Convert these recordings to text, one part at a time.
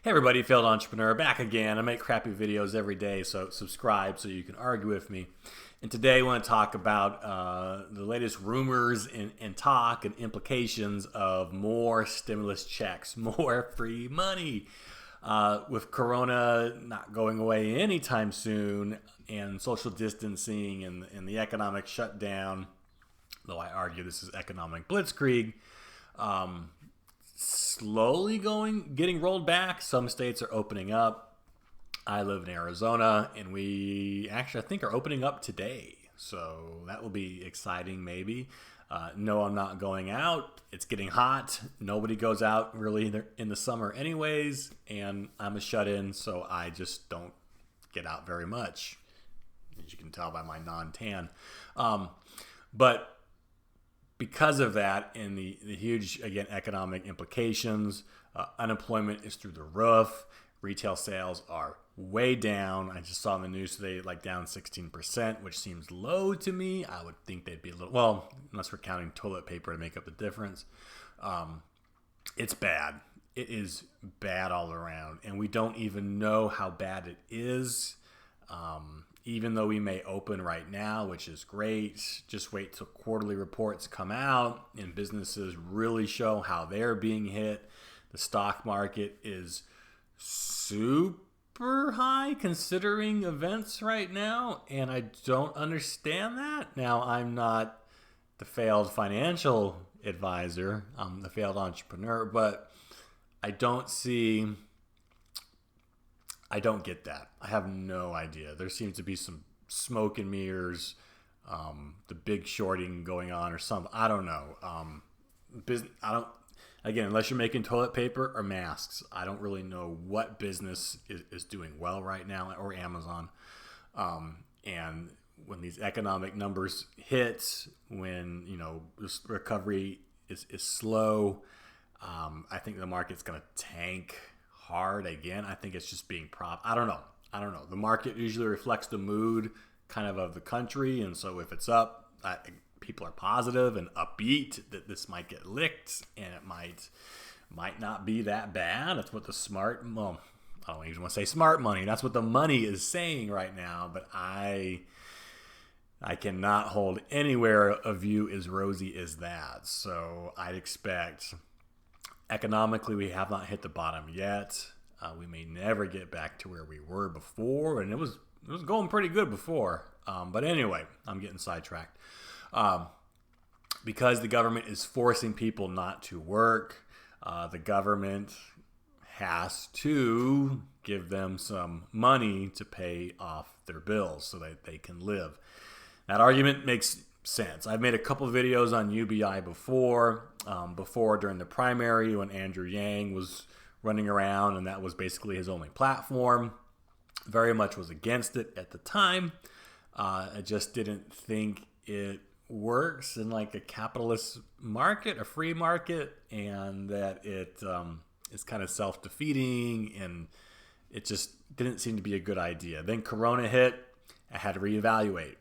Hey everybody, failed entrepreneur back again. I make crappy videos every day, so subscribe so you can argue with me. And today I want to talk about the latest rumors and talk and implications of more stimulus checks, more free money. With Corona not going away anytime soon and social distancing and the economic shutdown, though I argue this is economic blitzkrieg, slowly getting rolled back. Some states are opening up. I live in Arizona, and we actually, I think, are opening up today. So that will be exciting, maybe. No, I'm not going out. It's getting hot. Nobody goes out really in the summer anyways, and I'm a shut-in, so I just don't get out very much, as you can tell by my non-tan. But because of that and the huge, again, economic implications, unemployment is through the roof. Retail sales are way down. I just saw in the news today, like down 16%, which seems low to me. I would think they'd be a little, well, unless we're counting toilet paper to make up the difference. It's bad. It is bad all around. And we don't even know how bad it is. Even though we may open right now, which is great, just wait till quarterly reports come out and businesses really show how they're being hit. The stock market is super high considering events right now, and I don't understand that. Now, I'm not the failed financial advisor, I'm the failed entrepreneur, but I don't get that. I have no idea. There seems to be some smoke and mirrors, the big shorting going on or something. I don't know. Again, unless you're making toilet paper or masks, I don't really know what business is doing well right now, or Amazon. And when these economic numbers hit, when, this recovery is slow, I think the market's going to tank hard again. I think it's just being I don't know. The market usually reflects the mood kind of the country, and so if it's up, people are positive and upbeat that this might get licked, and it might not be that bad. That's what I don't even want to say smart money. That's what the money is saying right now, but I cannot hold anywhere a view as rosy as that. So I'd expect, economically, we have not hit the bottom yet. We may never get back to where we were before, and it was going pretty good before. But anyway, I'm getting sidetracked. Because the government is forcing people not to work, the government has to give them some money to pay off their bills so that they can live. That argument makes sense. I've made a couple of videos on UBI before during the primary when Andrew Yang was running around, and that was basically his only platform. Very much was against it at the time. I just didn't think it works in like a capitalist market, a free market, and that it is kind of self-defeating, and it just didn't seem to be a good idea. Then Corona hit. I had to reevaluate.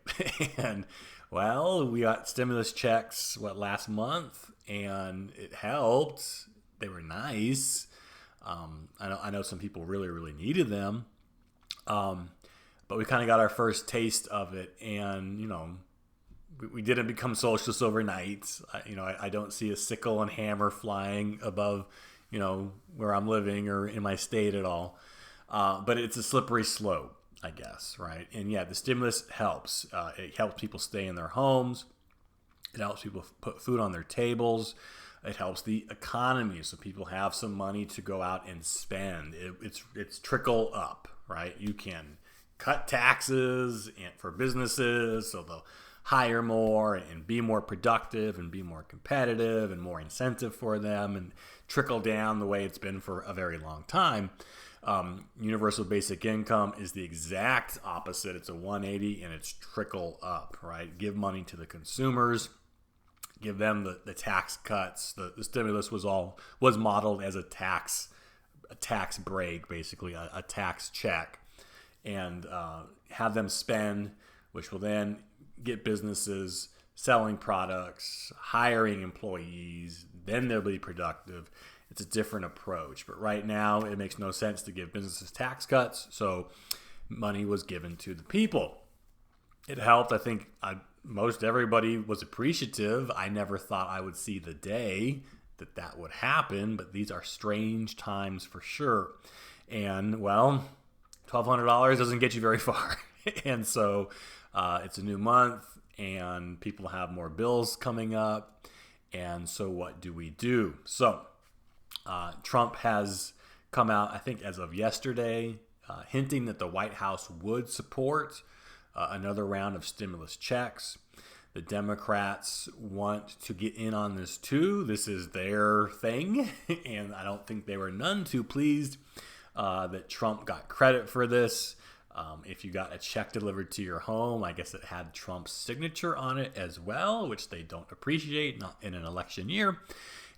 And well, we got stimulus checks, last month, and it helped. They were nice. I know some people really, really needed them. But we kind of got our first taste of it, and, we didn't become socialists overnight. I don't see a sickle and hammer flying above, where I'm living or in my state at all. But it's a slippery slope, I guess, right? And yeah, the stimulus helps. It helps people stay in their homes. It helps people put food on their tables. It helps the economy, so people have some money to go out and spend. It's trickle up, right? You can cut taxes for businesses, so they'll hire more and be more productive and be more competitive and more incentive for them, and trickle down the way it's been for a very long time. Universal basic income is the exact opposite. It's a 180, and it's trickle up, right? Give money to the consumers, give them the tax cuts. The stimulus was modeled as a tax break, basically a tax check, and have them spend, which will then get businesses selling products, hiring employees. Then they'll be productive, it's a different approach. But right now, it makes no sense to give businesses tax cuts, so money was given to the people. It helped. I think most everybody was appreciative. I never thought I would see the day that would happen, but these are strange times for sure. And, well, $1,200 doesn't get you very far. And so it's a new month, and people have more bills coming up. And so what do we do? So Trump has come out, I think as of yesterday, hinting that the White House would support another round of stimulus checks. The Democrats want to get in on this too. This is their thing, and I don't think they were none too pleased that Trump got credit for this. If you got a check delivered to your home, I guess it had Trump's signature on it as well, which they don't appreciate, not in an election year.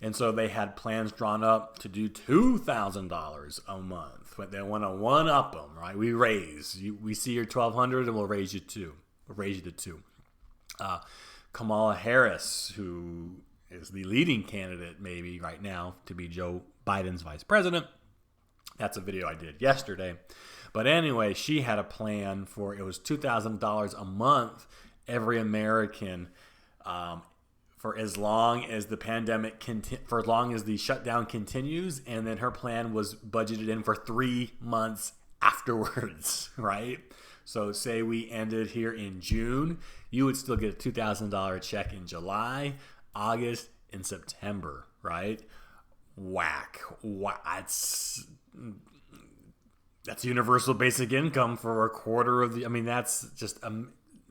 And so they had plans drawn up to do $2,000 a month. But they want to one-up them, right? We see your $1,200 and we'll raise you to $2,000. Kamala Harris, who is the leading candidate maybe right now to be Joe Biden's vice president. That's a video I did yesterday. But anyway, she had a plan for, it was $2,000 a month, every American, for as long as the pandemic, for as long as the shutdown continues. And then her plan was budgeted in for 3 months afterwards, right? So say we ended here in June, you would still get a $2,000 check in July, August, and September, right? Whack. That's universal basic income for a quarter of the, I mean, that's just,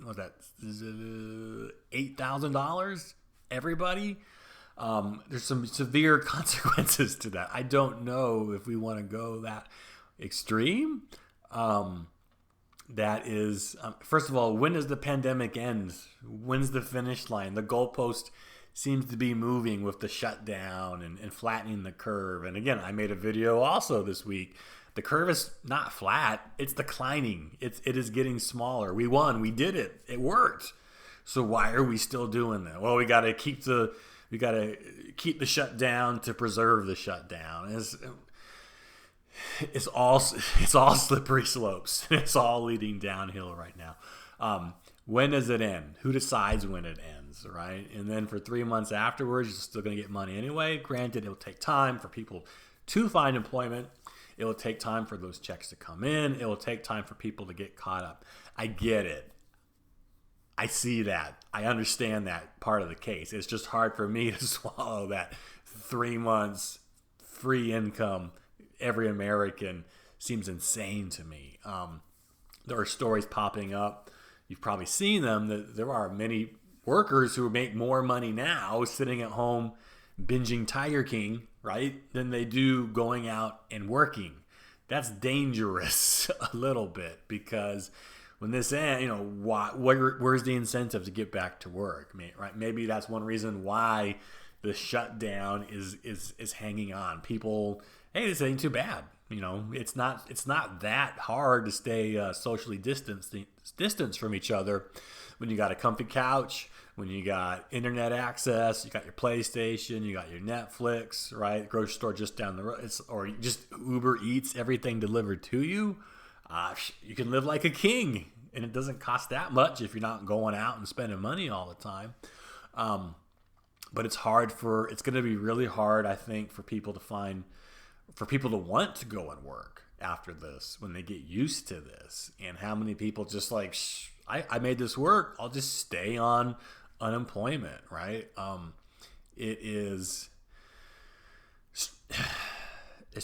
what's that, $8,000? Everybody? There's some severe consequences to that. I don't know if we want to go that extreme. That is, first of all, when does the pandemic end? When's the finish line? The goalpost seems to be moving with the shutdown and flattening the curve. And again, I made a video also this week. The curve is not flat. It's declining. It is getting smaller. We won. We did it. It worked. So why are we still doing that? Well, we got to keep the shutdown to preserve the shutdown. It's all slippery slopes. It's all leading downhill right now. When does it end? Who decides when it ends, right? And then for 3 months afterwards, you're still going to get money anyway. Granted, it'll take time for people to find employment. It will take time for those checks to come in. It will take time for people to get caught up. I get it. I see that. I understand that part of the case. It's just hard for me to swallow that 3 months free income every American seems insane to me. There are stories popping up. You've probably seen them, that there are many workers who make more money now sitting at home binging Tiger King, right, than they do going out and working. That's dangerous a little bit, because when this ends, where's the incentive to get back to work? I mean, right? Maybe that's one reason why the shutdown is hanging on. People, hey, this ain't too bad. It's not that hard to stay socially distanced from each other when you got a comfy couch, when you got internet access, you got your PlayStation, you got your Netflix, right? Grocery store just down the road, or just Uber Eats, everything delivered to you. You can live like a king, and it doesn't cost that much if you're not going out and spending money all the time. But it's going to be really hard, I think, for people to want to go and work after this, when they get used to this. And how many people just like, I made this work, I'll just stay on unemployment, right? It's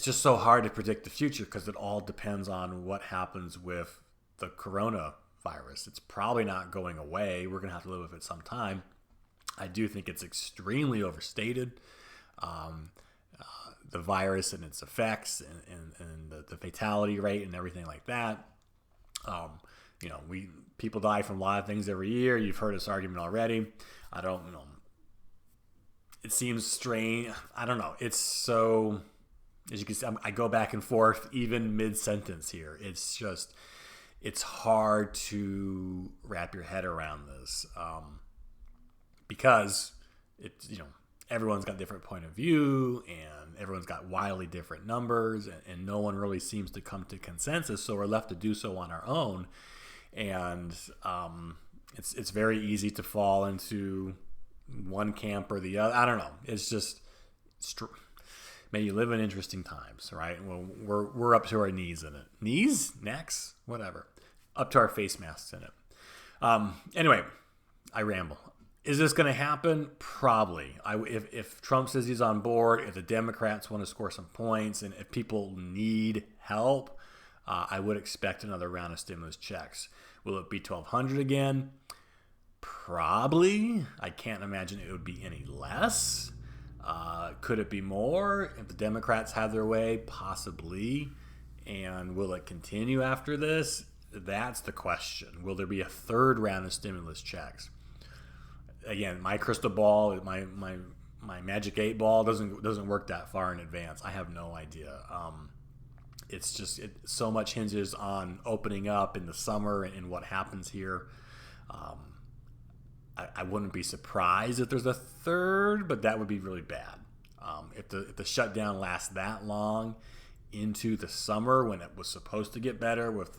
just so hard to predict the future, because it all depends on what happens with the coronavirus. It's probably not going away. We're going to have to live with it sometime. I do think it's extremely overstated. The virus and its effects and the fatality rate and everything like that. People die from a lot of things every year. You've heard this argument already. I don't know. It seems strange. I don't know. It's so, as you can see, I go back and forth even mid-sentence here. It's hard to wrap your head around this, because it's, everyone's got different point of view, and everyone's got wildly different numbers, and no one really seems to come to consensus. So we're left to do so on our own, and it's very easy to fall into one camp or the other. I don't know. It's just, man, you live in interesting times, right? Well, we're up to our knees in it. Knees, necks, whatever, up to our face masks in it. Anyway, I ramble. Is this going to happen? Probably. If Trump says he's on board, if the Democrats want to score some points, and if people need help, I would expect another round of stimulus checks. Will it be $1,200 again? Probably. I can't imagine it would be any less. Could it be more if the Democrats have their way? Possibly. And will it continue after this? That's the question. Will there be a third round of stimulus checks? Again, my crystal ball, my magic 8 ball doesn't work that far in advance. I have no idea. It's just so much hinges on opening up in the summer and what happens here. I wouldn't be surprised if there's a third, but that would be really bad. If the shutdown lasts that long into the summer when it was supposed to get better with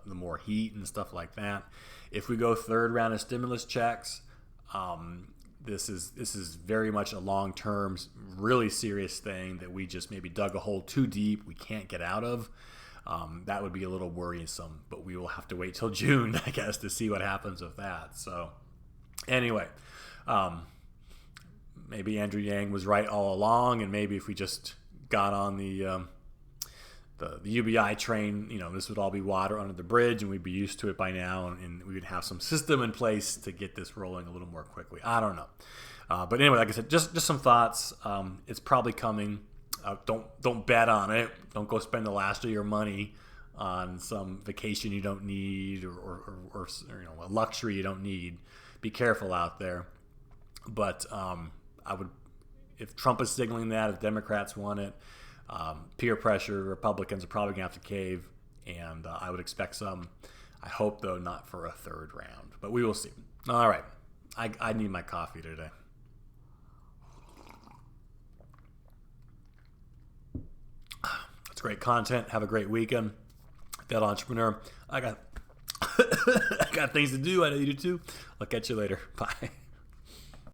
the more heat and stuff like that, if we go third round of stimulus checks, this is very much a long-term, really serious thing that we just maybe dug a hole too deep we can't get out of. That would be a little worrisome, but we will have to wait till June, I guess, to see what happens with that. So anyway, maybe Andrew Yang was right all along, and maybe if we just got on the UBI train, this would all be water under the bridge, and we'd be used to it by now, and we would have some system in place to get this rolling a little more quickly. I don't know. But anyway, like I said, just some thoughts. It's probably coming. Don't bet on it. Don't go spend the last of your money on some vacation you don't need or a luxury you don't need. Be careful out there. But I would, if Trump is signaling that, if Democrats want it, peer pressure, Republicans are probably going to have to cave, and I would expect some. I hope, though, not for a third round, but we will see. All right. I need my coffee today. It's great content. Have a great weekend. That entrepreneur. I got things to do. I know you do too. I'll catch you later. Bye.